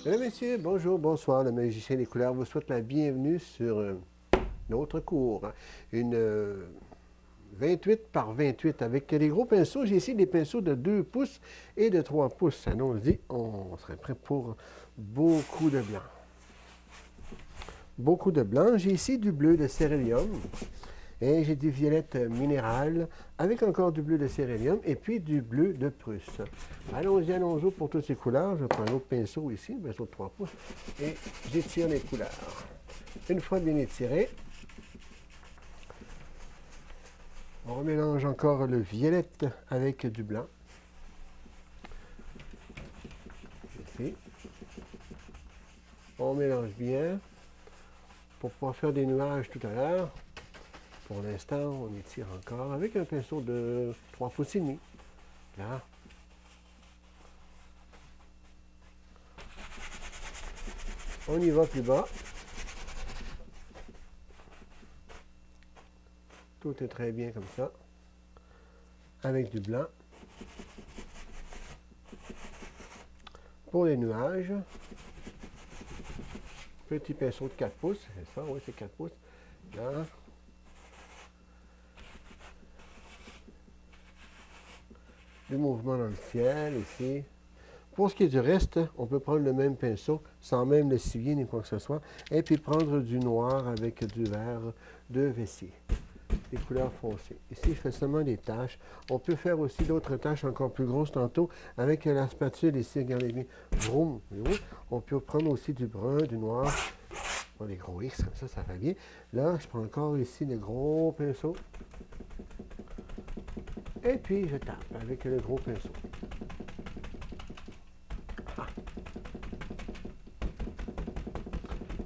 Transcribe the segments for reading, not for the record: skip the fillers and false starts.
Mesdames, Messieurs, bonjour, bonsoir. Le magicien des couleurs vous souhaite la bienvenue sur notre cours. Une 28 par 28 avec des gros pinceaux. J'ai ici des pinceaux de 2 pouces et de 3 pouces. Allons-y, on serait prêt pour beaucoup de blanc. Beaucoup de blanc. J'ai ici du bleu de cérélium. Et j'ai du violette minéral avec encore du bleu de cérélium et puis du bleu de Prusse. Allons-y, allons-y pour toutes ces couleurs. Je prends un autre pinceau ici, un pinceau de 3 pouces, et j'étire les couleurs. Une fois bien étiré, on remélange encore le violette avec du blanc. Ici. On mélange bien pour pouvoir faire des nuages tout à l'heure. Pour l'instant, on étire encore avec un pinceau de 3 pouces et demi. Là. On y va plus bas. Tout est très bien comme ça. Avec du blanc. Pour les nuages, petit pinceau de 4 pouces. C'est ça, oui, c'est 4 pouces. Là. Du mouvement dans le ciel ici. Pour ce qui est du reste, on peut prendre le même pinceau sans même le scier ni quoi que ce soit, et puis prendre du noir avec du vert de Vessie, des couleurs foncées. Ici, je fais seulement des taches. On peut faire aussi d'autres taches encore plus grosses tantôt avec la spatule ici, regardez bien. Vroom, vroom. On peut prendre aussi du brun, du noir. Bon, les gros X, comme ça va bien. Là, je prends encore ici le gros pinceau. Et puis, je tape avec le gros pinceau.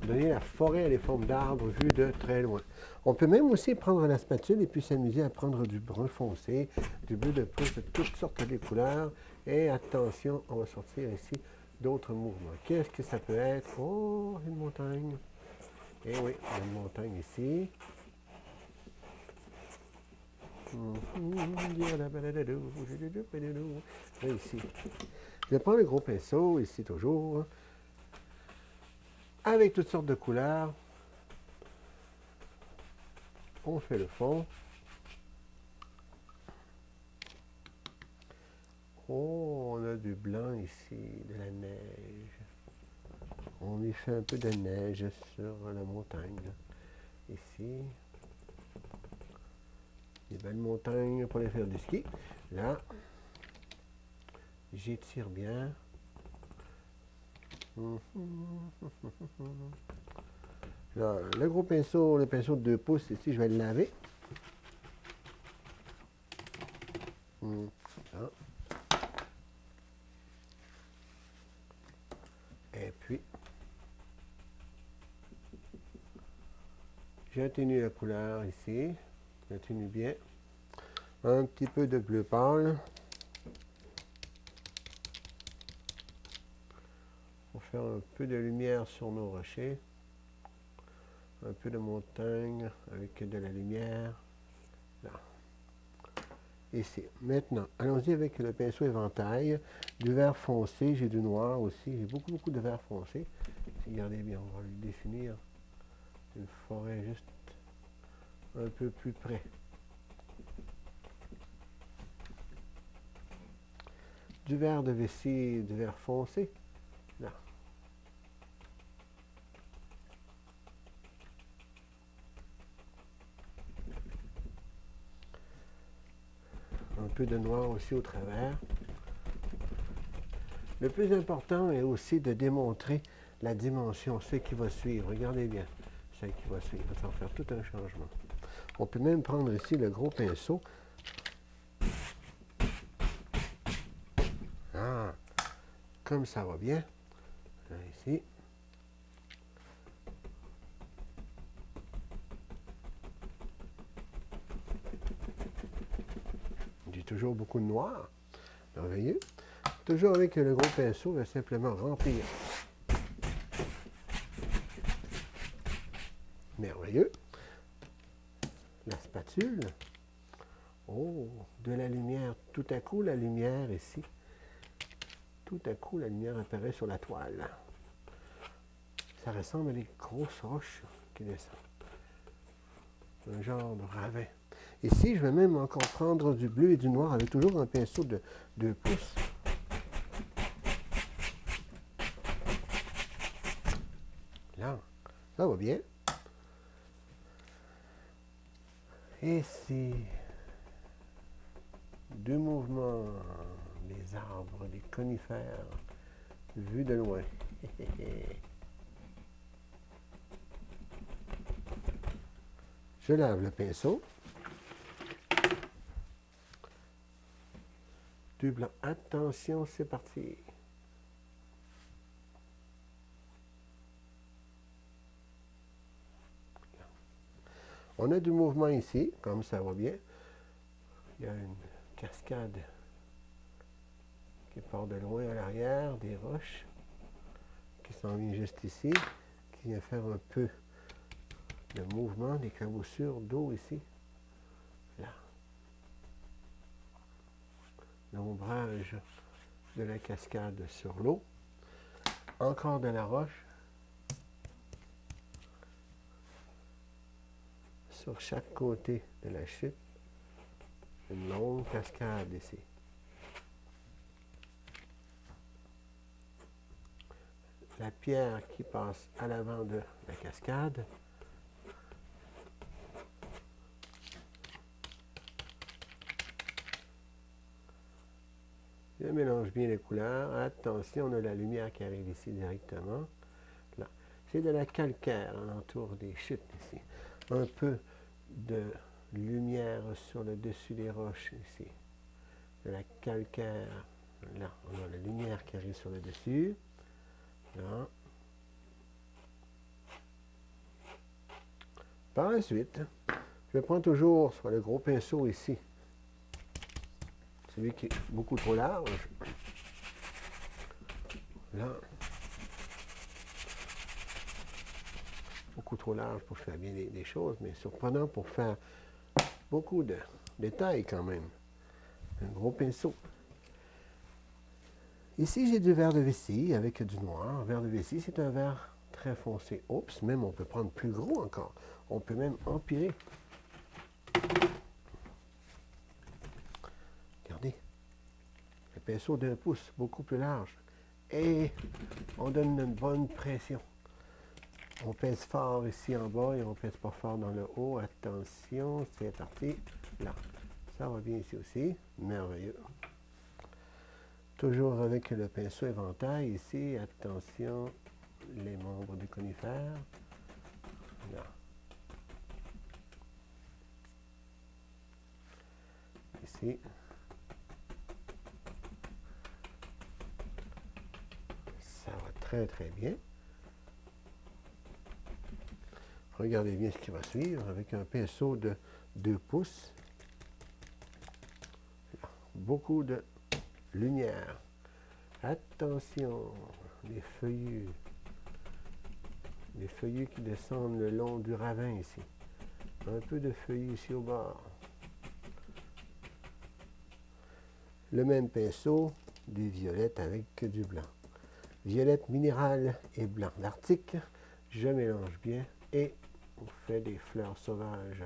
Donner la forêt à les formes d'arbres vues de très loin. On peut même aussi prendre la spatule et puis s'amuser à prendre du brun foncé, du bleu de Prusse, de toutes sortes de couleurs. Et attention, on va sortir ici d'autres mouvements. Qu'est-ce que ça peut être? Oh, une montagne. Eh oui, il y a une montagne ici. Là, ici. Je prends le gros pinceau, ici toujours, avec toutes sortes de couleurs. On fait le fond. Oh, on a du blanc ici, de la neige. On y fait un peu de neige sur la montagne. Là. Ici. Des belles montagnes pour aller faire du ski. Là. J'étire bien. Là, le gros pinceau, le pinceau de 2 pouces, ici, je vais le laver. Là. Et puis, j'atténue la couleur ici. J'atténue bien. Un petit peu de bleu pâle. Pour faire un peu de lumière sur nos rochers. Un peu de montagne avec de la lumière. Là. Ici. Maintenant, allons-y avec le pinceau éventail. Du vert foncé, j'ai du noir aussi. J'ai beaucoup de vert foncé. Regardez bien, on va lui définir une forêt juste un peu plus près. Du vert de vessie, du vert foncé. Là. Un peu de noir aussi au travers. Le plus important est aussi de démontrer la dimension, ce qui va suivre. Regardez bien, ce qui va suivre. Ça va faire tout un changement. On peut même prendre ici le gros pinceau. Ah, comme ça va bien. Là, ici. J'ai toujours beaucoup de noir. Merveilleux. Toujours avec le gros pinceau, on va simplement remplir. Merveilleux. La spatule. Oh, de la lumière. Tout à coup, la lumière ici. Tout à coup, la lumière apparaît sur la toile. Ça ressemble à des grosses roches qui descendent. Un genre de ravin. Ici, je vais même encore prendre du bleu et du noir avec toujours un pinceau de 2 pouces. Là, ça va bien. Ici, 2 mouvements, des arbres, des conifères, vus de loin. Je lave le pinceau. Du blanc. Attention, c'est parti. On a du mouvement ici, comme ça va bien. Il y a une cascade qui part de loin à l'arrière, des roches qui s'en vient juste ici, qui vient faire un peu de mouvement, des caboussures d'eau ici. Là. L'ombrage de la cascade sur l'eau. Encore de la roche. Sur chaque côté de la chute, une longue cascade ici. La pierre qui passe à l'avant de la cascade. Je mélange bien les couleurs. Attention, on a la lumière qui arrive ici directement. Là. C'est de la calcaire alentour des chutes ici. Un peu de lumière sur le dessus des roches ici. De la calcaire. Là, on a la lumière qui arrive sur le dessus. Là. Par la suite, je prends toujours soit le gros pinceau ici, celui qui est beaucoup trop large. Là. Beaucoup trop large pour faire bien des choses, mais surprenant pour faire beaucoup de détails quand même. Un gros pinceau. Ici, j'ai du vert de vessie avec du noir. Vert de vessie, c'est un vert très foncé. Oups, même on peut prendre plus gros encore. On peut même empirer. Regardez. Le pinceau d'1 pouce, beaucoup plus large. Et on donne une bonne pression. On pèse fort ici en bas et on pèse pas fort dans le haut. Attention, c'est parti. Là. Ça va bien ici aussi. Merveilleux. Toujours avec le pinceau éventail ici. Attention, les membres du conifère. Là. Ici. Ça va très très bien. Regardez bien ce qui va suivre avec un pinceau de 2 pouces. Là. Beaucoup de lumière. Attention, les feuillus. Les feuillus qui descendent le long du ravin ici. Un peu de feuillus ici au bord. Le même pinceau, du violette avec du blanc. Violette minérale et blanc d'Arctique. Je mélange bien et on fait des fleurs sauvages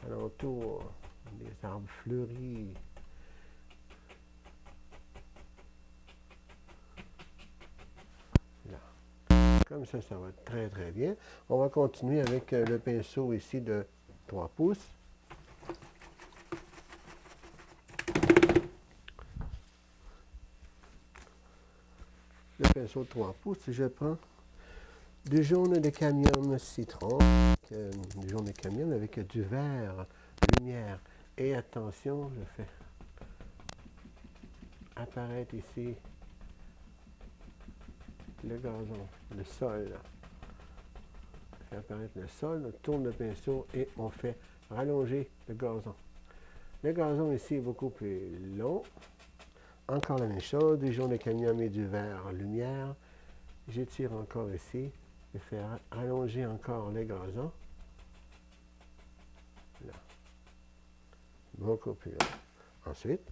alentour, des arbres fleuris. Là. Comme ça, ça va très très bien. On va continuer avec le pinceau ici de 3 pouces. Le pinceau de 3 pouces, je prends du jaune de camion citron, du jaune de camion avec du vert lumière. Et attention, je fais apparaître ici le gazon, le sol. On fait apparaître le sol, on tourne le pinceau et on fait rallonger le gazon. Le gazon ici est beaucoup plus long. Encore la même chose, du jaune de camion et du vert lumière. J'étire encore ici. Je fais rallonger encore le gazon. Là. Beaucoup plus long. Ensuite,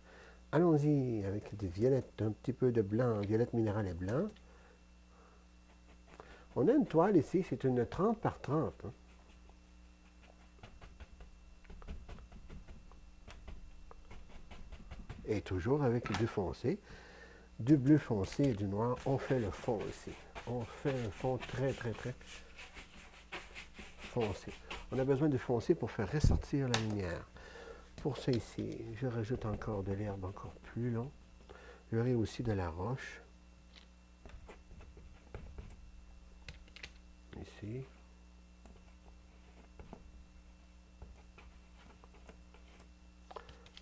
allons-y avec du violette, un petit peu de blanc, violette minérale et blanc. On a une toile ici, c'est une 30 par 30. Hein. Et toujours avec du foncé. Du bleu foncé et du noir, on fait le fond ici. On fait un fond très, très, très foncé. On a besoin de foncé pour faire ressortir la lumière. Pour ça ici, je rajoute encore de l'herbe encore plus long. J'aurai aussi de la roche. Ici.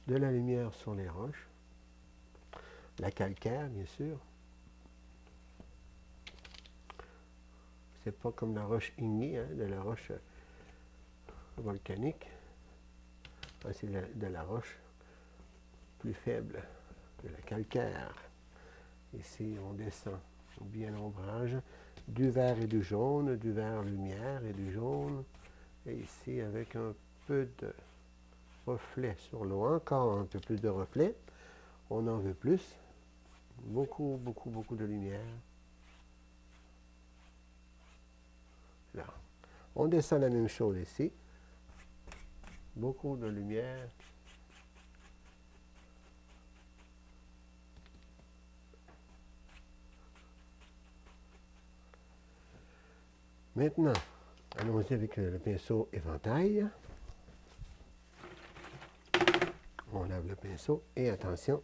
De la lumière sur les roches. La calcaire, bien sûr. C'est pas comme la roche ignée, hein, de la roche volcanique. C'est de la roche plus faible, de la calcaire. Ici, on descend bien l'ombrage, du vert et du jaune, du vert lumière et du jaune. Et ici, avec un peu de reflet sur l'eau, encore un peu plus de reflet. On en veut plus. Beaucoup, beaucoup, beaucoup de lumière. Là. On descend la même chose ici. Beaucoup de lumière. Maintenant, allons-y avec le pinceau éventail. On lave le pinceau et attention,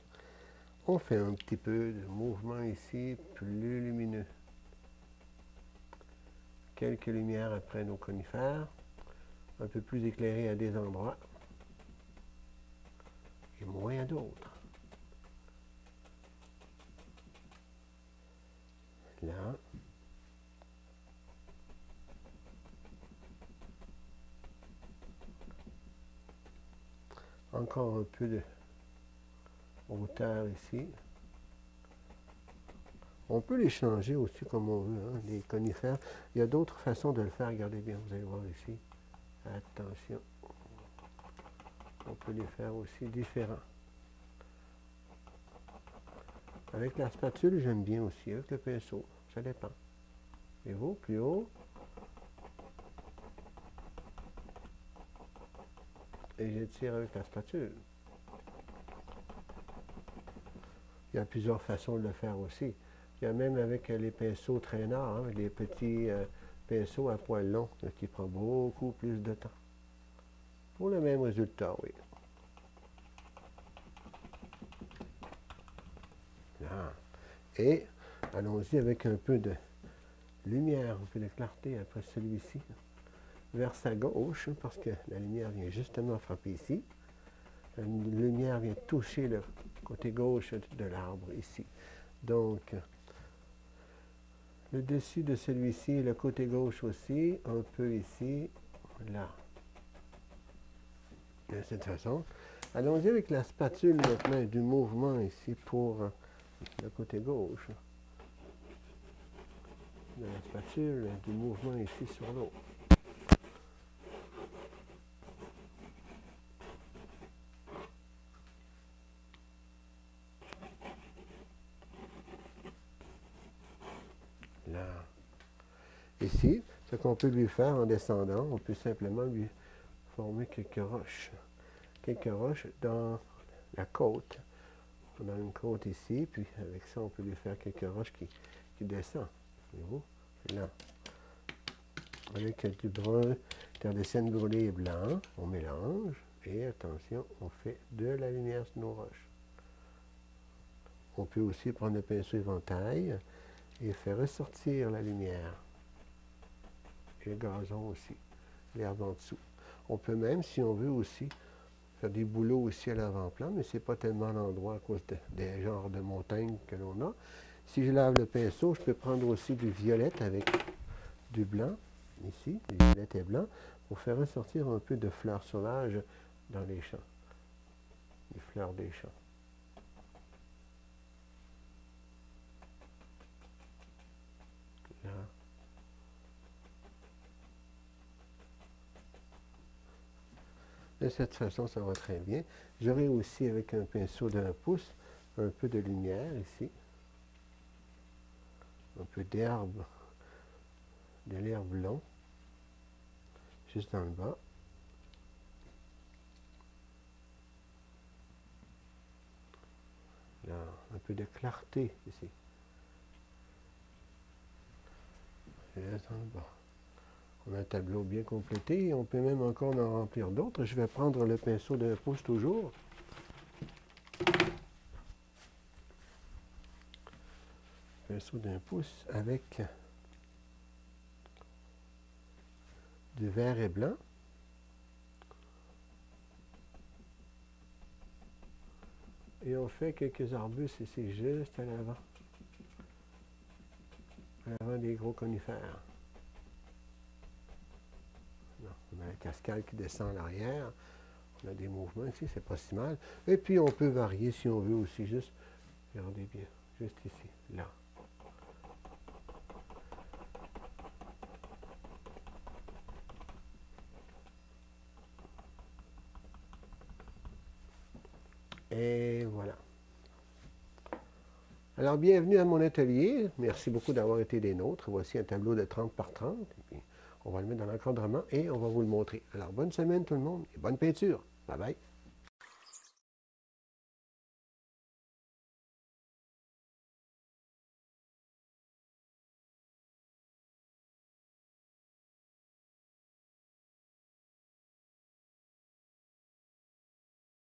on fait un petit peu de mouvement ici, plus lumineux. Quelques lumières après nos conifères, un peu plus éclairé à des endroits et moins à d'autres. Là. Encore un peu de hauteur ici. On peut les changer aussi comme on veut, hein, les conifères. Il y a d'autres façons de le faire. Regardez bien, vous allez voir ici. Attention. On peut les faire aussi différents. Avec la spatule, j'aime bien aussi. Avec le pinceau, ça dépend. Et vous, plus haut. Et j'étire avec la spatule. Il y a plusieurs façons de le faire aussi. Il y a même avec les pinceaux traînards, hein, les petits pinceaux à poils longs, qui prend beaucoup plus de temps. Pour le même résultat, oui. Là. Et allons-y avec un peu de lumière, un peu de clarté après celui-ci, vers sa gauche, parce que la lumière vient justement frapper ici. La lumière vient toucher le côté gauche de l'arbre ici. Donc, le dessus de celui-ci, le côté gauche aussi, un peu ici, là. De cette façon. Allons-y avec la spatule maintenant du mouvement ici pour le côté gauche. De la spatule du mouvement ici sur l'eau. Là. Ici, ce qu'on peut lui faire en descendant, on peut simplement lui former quelques roches. Quelques roches dans la côte. On a une côte ici, puis avec ça, on peut lui faire quelques roches qui descendent. Voyez-vous? Là. Avec du brun, terre de sienne brûlée et blanc, on mélange. Et attention, on fait de la lumière sur nos roches. On peut aussi prendre le pinceau éventail et faire ressortir la lumière. Et le gazon aussi, l'herbe en dessous. On peut même, si on veut aussi, faire des bouleaux aussi à l'avant-plan, mais ce n'est pas tellement l'endroit à cause des genres de montagnes que l'on a. Si je lave le pinceau, je peux prendre aussi du violet avec du blanc, ici, du violet et blanc, pour faire ressortir un peu de fleurs sauvages dans les champs, les fleurs des champs. Là. De cette façon, ça va très bien. J'aurai aussi, avec un pinceau d'1 pouce, un peu de lumière ici. Un peu d'herbe de l'herbe long, juste dans le bas. Là, un peu de clarté ici. Et là, dans le bas. On a un tableau bien complété. On peut même encore en remplir d'autres. Je vais prendre le pinceau d'un pouce toujours. Pinceau d'un pouce avec du vert et blanc. Et on fait quelques arbustes ici, juste à l'avant. À l'avant des gros conifères. Non, on a la cascade qui descend en arrière. On a des mouvements ici, c'est pas si mal. Et puis on peut varier si on veut aussi, juste, regardez bien, juste ici, là. Et voilà. Alors, bienvenue à mon atelier. Merci beaucoup d'avoir été des nôtres. Voici un tableau de 30 par 30. Et puis, on va le mettre dans l'encadrement et on va vous le montrer. Alors, bonne semaine tout le monde et bonne peinture. Bye bye.